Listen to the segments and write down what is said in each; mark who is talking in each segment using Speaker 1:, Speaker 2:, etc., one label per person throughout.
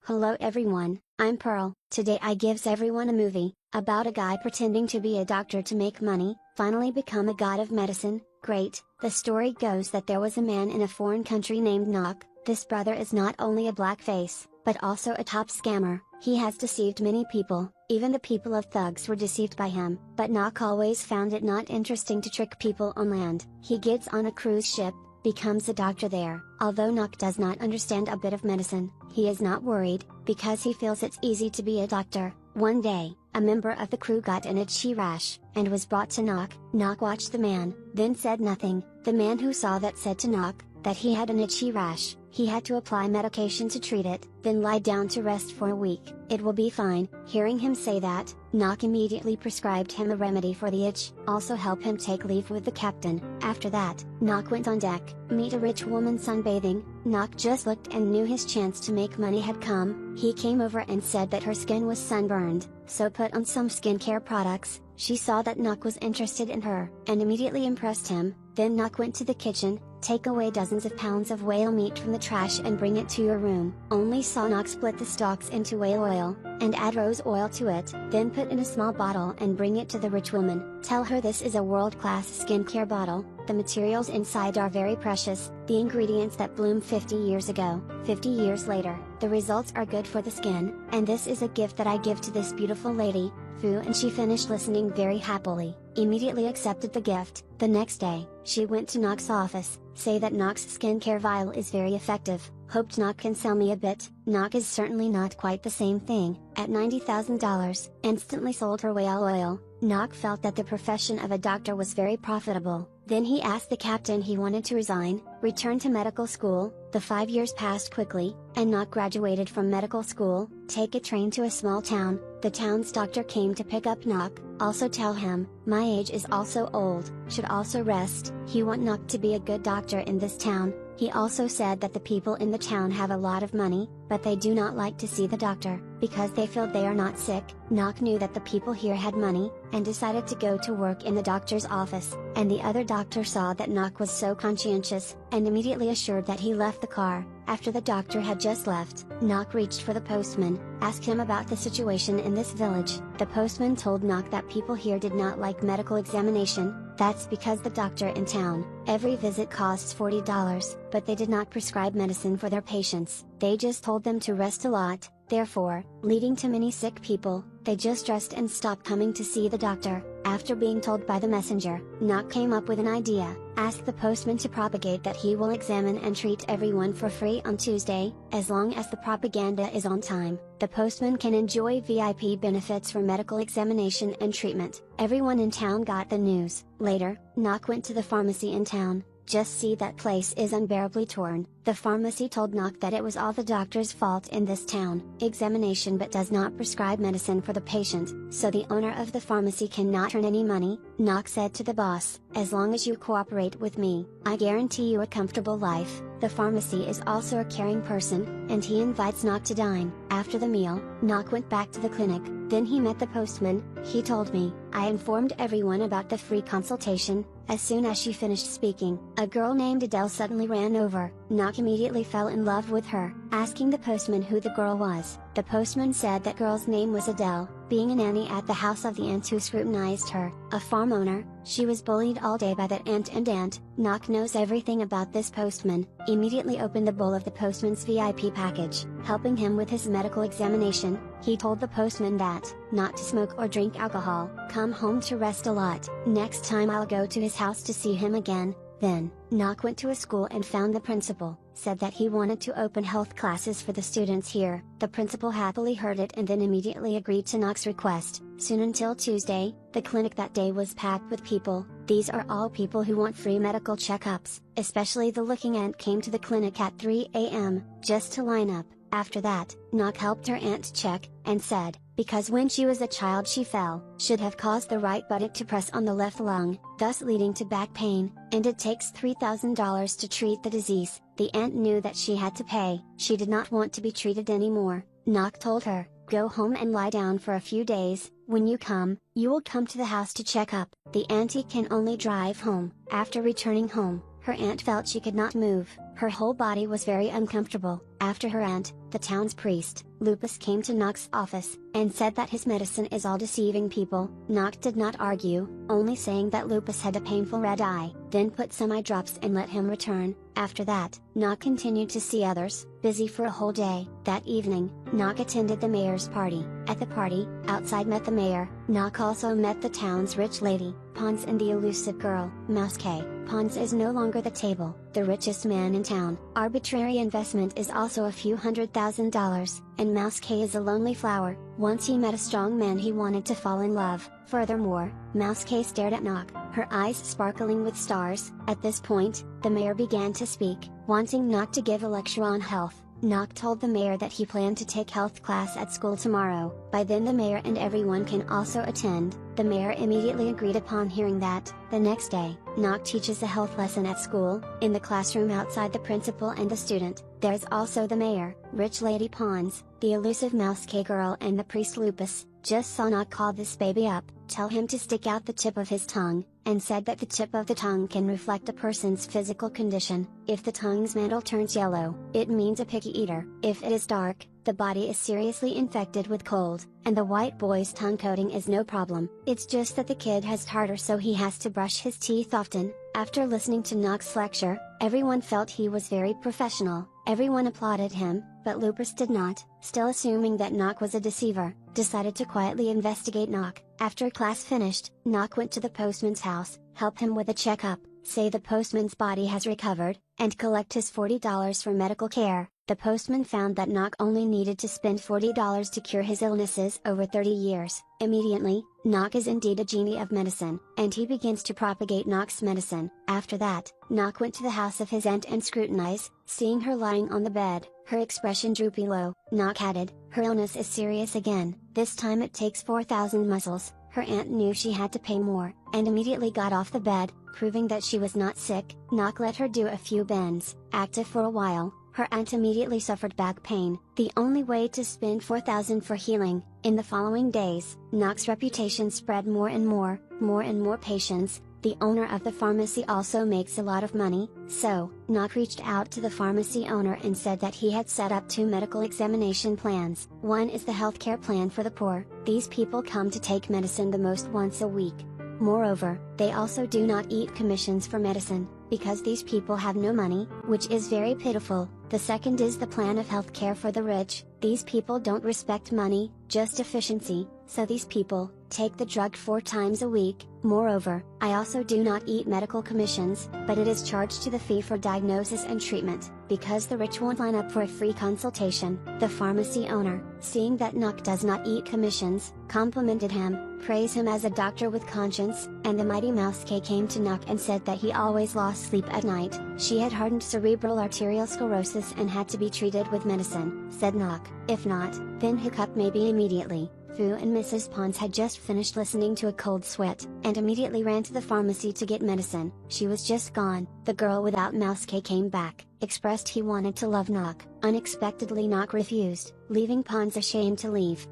Speaker 1: Hello everyone, I'm Pearl. Today I gives everyone a movie, about a guy pretending to be a doctor to make money, finally become a god of medicine. Great. The story goes that there was a man in a foreign country named Knock. This brother is not only a blackface, but also a top scammer. He has deceived many people, even the people of thugs were deceived by him. But Knock always found it not interesting to trick people on land. He gets on a cruise ship, becomes a doctor there. Although Knock does not understand a bit of medicine, he is not worried, because he feels it's easy to be a doctor. One day, a member of the crew got an itchy rash, and was brought to Knock. Knock watched the man, then said nothing. The man who saw that said to Knock, that he had an itchy rash. He had to apply medication to treat it, then lie down to rest for a week. It will be fine. Hearing him say that, Knock immediately prescribed him a remedy for the itch, also help him take leave with the captain. After that, Knock went on deck, meet a rich woman sunbathing. Knock just looked and knew his chance to make money had come. He came over and said that her skin was sunburned, so put on some skincare products. She saw that Knock was interested in her, and immediately impressed him. Then Knock went to the kitchen, take away dozens of pounds of whale meat from the trash and bring it to your room. Only saw Knock split the stalks into whale oil, and add rose oil to it, then put in a small bottle and bring it to the rich woman. Tell her this is a world-class skincare bottle, the materials inside are very precious, the ingredients that bloomed 50 years ago. 50 years later, the results are good for the skin, and this is a gift that I give to this beautiful lady. And she finished listening very happily, immediately accepted the gift. The next day, she went to Knock's office, say that Knock's skincare vial is very effective, hoped Knock can sell me a bit. Knock is certainly not quite the same thing. At $90,000, instantly sold her whale oil. Knock felt that the profession of a doctor was very profitable. Then he asked the captain he wanted to resign, return to medical school. The 5 years passed quickly, and Knock graduated from medical school. Take a train to a small town. The town's doctor came to pick up Knock, also tell him, my age is also old, should also rest. He want Knock to be a good doctor in this town. He also said that the people in the town have a lot of money, but they do not like to see the doctor, because they feel they are not sick. Knock knew that the people here had money, and decided to go to work in the doctor's office, and the other doctor saw that Knock was so conscientious, and immediately assured that he left the car. After the doctor had just left, Knock reached for the postman, asked him about the situation in this village. The postman told Knock that people here did not like medical examination. That's because the doctor in town, every visit costs $40, but they did not prescribe medicine for their patients. They just told them to rest a lot, therefore, leading to many sick people. They just rest and stop coming to see the doctor. After being told by the messenger, Knock came up with an idea, asked the postman to propagate that he will examine and treat everyone for free on Tuesday, as long as the propaganda is on time. The postman can enjoy VIP benefits for medical examination and treatment. Everyone in town got the news. Later, Knock went to the pharmacy in town. Just see that place is unbearably torn. The pharmacy told Knock that it was all the doctor's fault in this town. Examination but does not prescribe medicine for the patient, so the owner of the pharmacy cannot earn any money. Knock said to the boss, as long as you cooperate with me, I guarantee you a comfortable life. The pharmacy is also a caring person, and he invites Knock to dine. After the meal, Knock went back to the clinic, then he met the postman. He told me, I informed everyone about the free consultation. As soon as she finished speaking, a girl named Adele suddenly ran over. Knock immediately fell in love with her, asking the postman who the girl was. The postman said that girl's name was Adele, being a nanny at the house of the aunt who scrutinized her, a farm owner. She was bullied all day by that aunt and aunt. Knock knows everything about this postman, immediately opened the bowl of the postman's VIP package, helping him with his medical examination. He told the postman that, not to smoke or drink alcohol, come home to rest a lot. Next time I'll go to his house to see him again. Then, Knock went to a school and found the principal, said that he wanted to open health classes for the students here. The principal happily heard it and then immediately agreed to Knock's request. Soon until Tuesday, the clinic that day was packed with people. These are all people who want free medical checkups, especially the looking aunt came to the clinic at 3 a.m., just to line up. After that, Knock helped her aunt check, and said, because when she was a child she fell, should have caused the right buttock to press on the left lung, thus leading to back pain, and it takes $3,000 to treat the disease. The aunt knew that she had to pay. She did not want to be treated anymore. Knock told her, go home and lie down for a few days. When you come, you will come to the house to check up. The auntie can only drive home. After returning home, her aunt felt she could not move. Her whole body was very uncomfortable. After her aunt, the town's priest, Lupus, came to Knock's office, and said that his medicine is all deceiving people. Knock did not argue, only saying that Lupus had a painful red eye, then put some eye drops and let him return. After that, Knock continued to see others, busy for a whole day. That evening, Knock attended the mayor's party. At the party, outside met the mayor. Knock also met the town's rich lady, Pons, and the elusive girl, Mouse K. Pons is no longer the table, the richest man in town. Arbitrary investment is also a few $100,000, and Mouse K is a lonely flower. Once he met a strong man he wanted to fall in love. Furthermore, Mouse K stared at Knock, her eyes sparkling with stars. At this point, the mayor began to speak, wanting Knock to give a lecture on health. Knock told the mayor that he planned to take health class at school tomorrow. By then the mayor and everyone can also attend. The mayor immediately agreed upon hearing that. The next day, Knock teaches a health lesson at school, in the classroom outside the principal and the student. There's also the mayor, rich lady Pons, the elusive Mouse K girl, and the priest Lupus. Just saw Knock call this baby up, tell him to stick out the tip of his tongue, and said that the tip of the tongue can reflect a person's physical condition. If the tongue's mantle turns yellow, it means a picky eater. If it is dark, the body is seriously infected with cold, and the white boy's tongue coating is no problem. It's just that the kid has tartar, so he has to brush his teeth often. After listening to Knock's lecture, everyone felt he was very professional. Everyone applauded him, but Lupus did not, still assuming that Knock was a deceiver, decided to quietly investigate Knock. After class finished, Knock went to the postman's house, help him with a checkup, say the postman's body has recovered, and collect his $40 for medical care. The postman found that Knock only needed to spend $40 to cure his illnesses over 30 years. Immediately, Knock is indeed a genie of medicine, and he begins to propagate Knock's medicine. After that, Knock went to the house of his aunt and scrutinized, seeing her lying on the bed, her expression droopy low. Knock added, her illness is serious again, this time it takes 4,000 muscles. Her aunt knew she had to pay more, and immediately got off the bed, proving that she was not sick. Knock let her do a few bends, active for a while. Her aunt immediately suffered back pain, the only way to spend 4,000 for healing. In the following days, Knock's reputation spread more and more patients. The owner of the pharmacy also makes a lot of money, so, Knock reached out to the pharmacy owner and said that he had set up 2 medical examination plans. One is the healthcare plan for the poor. These people come to take medicine the most once a week. Moreover, they also do not eat commissions for medicine, because these people have no money, which is very pitiful. The second is the plan of healthcare for the rich. These people don't respect money, just efficiency, so these people take the drug 4 times a week. Moreover, I also do not eat medical commissions, but it is charged to the fee for diagnosis and treatment, because the rich won't line up for a free consultation. The pharmacy owner, seeing that Knock does not eat commissions, complimented him, praised him as a doctor with conscience, and the mighty Mouse K came to Knock and said that he always lost sleep at night. She had hardened cerebral arterial sclerosis and had to be treated with medicine. Said Knock, if not, then hook up maybe immediately. Fu and Mrs. Pons had just finished listening to a cold sweat, and immediately ran to the pharmacy to get medicine. She was just gone. The girl without Mouse K came back, expressed he wanted to love Knock. Unexpectedly Knock refused, leaving Pons ashamed to leave.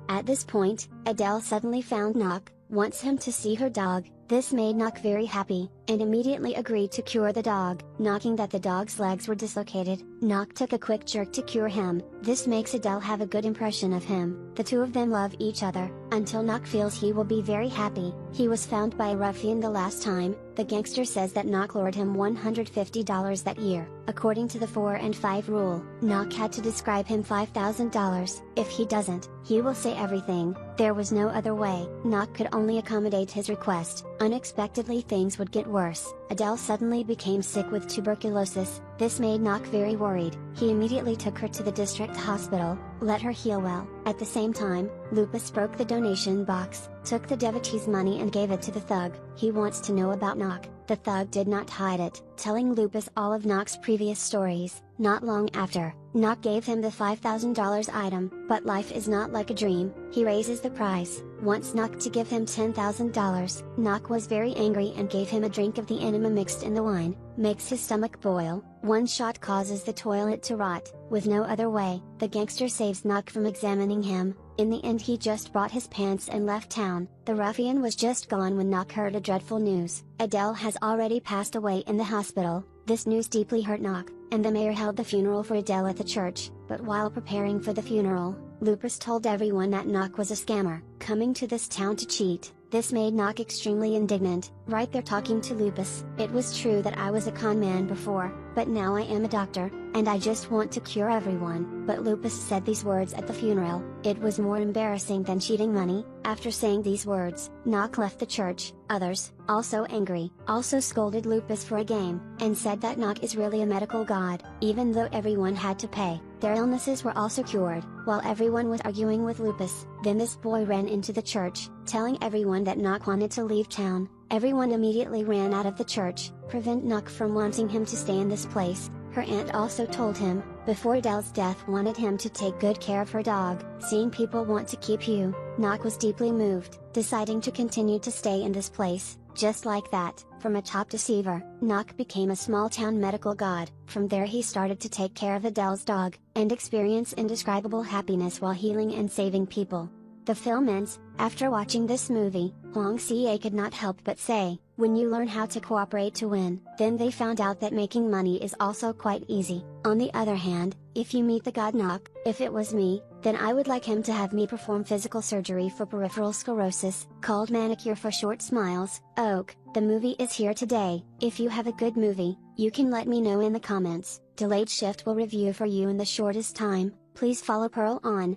Speaker 1: At this point, Adele suddenly found Knock, wants him to see her dog. This made Knock very happy, and immediately agreed to cure the dog. Knocking that the dog's legs were dislocated, Knock took a quick jerk to cure him. This makes Adele have a good impression of him. The two of them love each other, until Knock feels he will be very happy. He was found by a ruffian the last time. The gangster says that Knock lured him $150 that year. According to the 4 and 5 rule, Knock had to describe him $5,000. If he doesn't, he will say everything. There was no other way. Knock could only accommodate his request. Unexpectedly things would get worse. Adele suddenly became sick with tuberculosis. This made Knock very worried. He immediately took her to the district hospital, let her heal well. At the same time, Lupus broke the donation box, took the devotee's money and gave it to the thug. He wants to know about Knock. The thug did not hide it, telling Lupus all of Knock's previous stories. Not long after, Knock gave him the $5,000 item, but life is not like a dream. He raises the price, wants Knock to give him $10,000. Knock was very angry and gave him a drink of the enema mixed in the wine, makes his stomach boil. One shot causes the toilet to rot. With no other way, the gangster saves Knock from examining him. In the end he just brought his pants and left town. The ruffian was just gone when Knock heard a dreadful news. Adele has already passed away in the hospital. This news deeply hurt Knock, and the mayor held the funeral for Adele at the church. But while preparing for the funeral, Lupus told everyone that Knock was a scammer, coming to this town to cheat. This made Knock extremely indignant. Right there talking to Lupus, "It was true that I was a con man before, but now I am a doctor, and I just want to cure everyone." But Lupus said these words at the funeral. It was more embarrassing than cheating money. After saying these words, Knock left the church. Others, also angry, also scolded Lupus for a game, and said that Knock is really a medical god. Even though everyone had to pay, their illnesses were also cured. While everyone was arguing with Lupus, then this boy ran into the church, telling everyone that Knock wanted to leave town. Everyone immediately ran out of the church, prevent Knock from wanting him to stay in this place. Her aunt also told him, before Adele's death, wanted him to take good care of her dog. Seeing people want to keep you, Knock was deeply moved, deciding to continue to stay in this place. Just like that, from a top deceiver, Knock became a small-town medical god. From there he started to take care of Adele's dog, and experience indescribable happiness while healing and saving people. The film ends. After watching this movie, Huang Xie could not help but say, "When you learn how to cooperate to win, then they found out that making money is also quite easy." On the other hand, if you meet the god Knock, if it was me, then I would like him to have me perform physical surgery for peripheral sclerosis, called manicure for short smiles. Ok, the movie is here today. If you have a good movie, you can let me know in the comments. Delayed Shift will review for you in the shortest time. Please follow Pearl on